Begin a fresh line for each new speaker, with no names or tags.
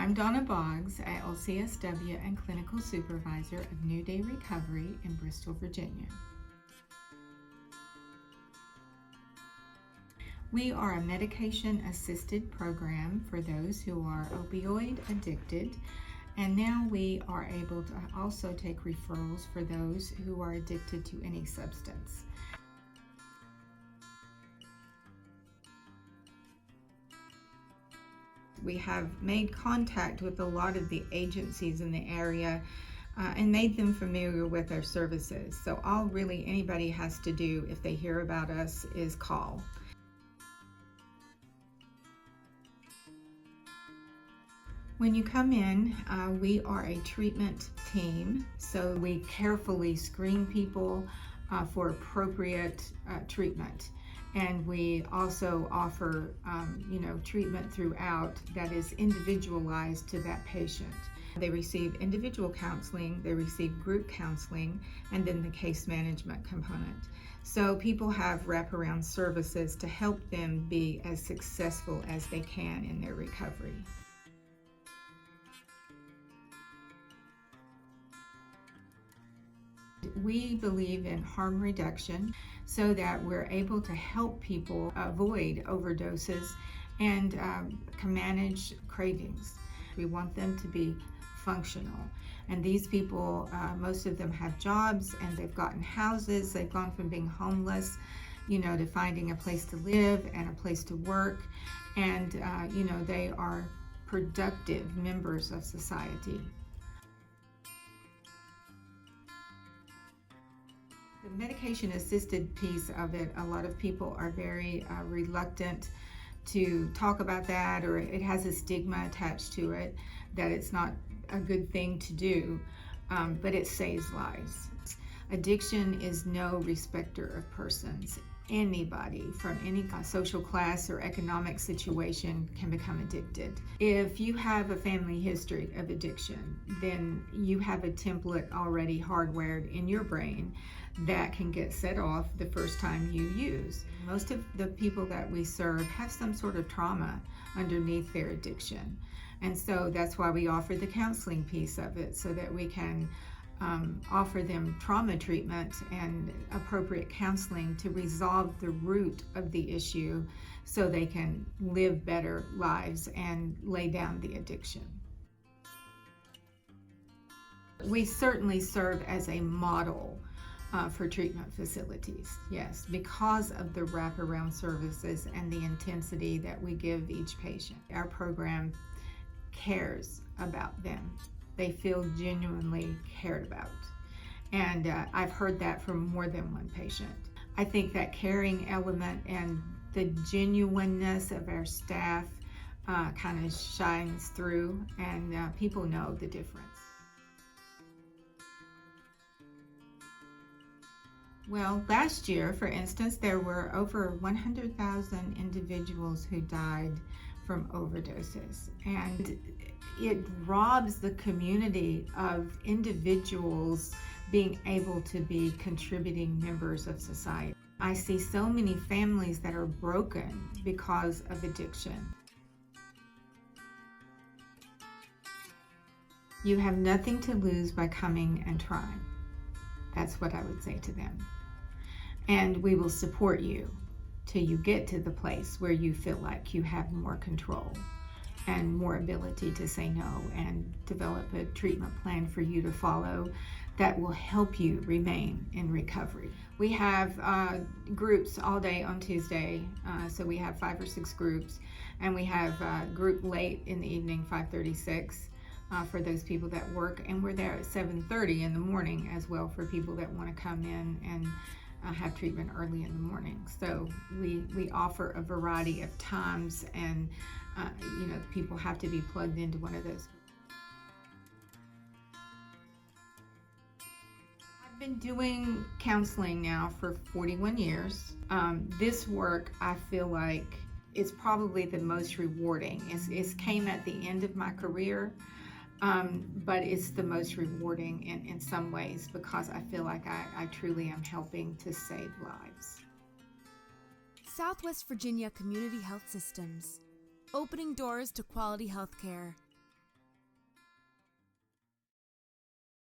I'm Donna Boggs, a LCSW and Clinical Supervisor of New Day Recovery in Bristol, Virginia. We are a medication-assisted program for those who are opioid addicted, and now we are able to also take referrals for those who are addicted to any substance. We have made contact with a lot of the agencies in the area and made them familiar with our services. So all really anybody has to do if they hear about us is call. When you come in, we are a treatment team, so we carefully screen people for appropriate treatment. And we also offer, treatment throughout that is individualized to that patient. They receive individual counseling, they receive group counseling, and then the case management component. So people have wraparound services to help them be as successful as they can in their recovery. We believe in harm reduction so that we're able to help people avoid overdoses and can manage cravings. We want them to be functional. And these people, most of them have jobs and they've gotten houses. They've gone from being homeless, to finding a place to live and a place to work. And, they are productive members of society. The medication-assisted piece of it, a lot of people are very reluctant to talk about that, or it has a stigma attached to it that it's not a good thing to do, but it saves lives. Addiction is no respecter of persons. Anybody from any social class or economic situation can become addicted. If you have a family history of addiction, then you have a template already hardwired in your brain that can get set off the first time you use. Most of the people that we serve have some sort of trauma underneath their addiction. And so that's why we offer the counseling piece of it, so that we can offer them trauma treatment and appropriate counseling to resolve the root of the issue so they can live better lives and lay down the addiction. We certainly serve as a model for treatment facilities, yes, because of the wraparound services and the intensity that we give each patient. Our program cares about them. They feel genuinely cared about. And I've heard that from more than one patient. I think that caring element and the genuineness of our staff kind of shines through, and people know the difference. Well, last year, for instance, there were over 100,000 individuals who died from overdoses. And it robs the community of individuals being able to be contributing members of society. I see so many families that are broken because of addiction. You have nothing to lose by coming and trying. That's what I would say to them. And we will support you till you get to the place where you feel like you have more control and more ability to say no, and develop a treatment plan for you to follow that will help you remain in recovery. We have groups all day on Tuesday, so we have 5 or 6 groups, and we have a group late in the evening, 5:36, for those people that work, and we're there at 7:30 in the morning as well for people that want to come in and have treatment early in the morning. So we offer a variety of times, and people have to be plugged into one of those. I've been doing counseling now for 41 years. This work, I feel like, is probably the most rewarding. It came at the end of my career, but it's the most rewarding in some ways, because I feel like I truly am helping to save lives.
Southwest Virginia Community Health Systems, opening doors to quality health care.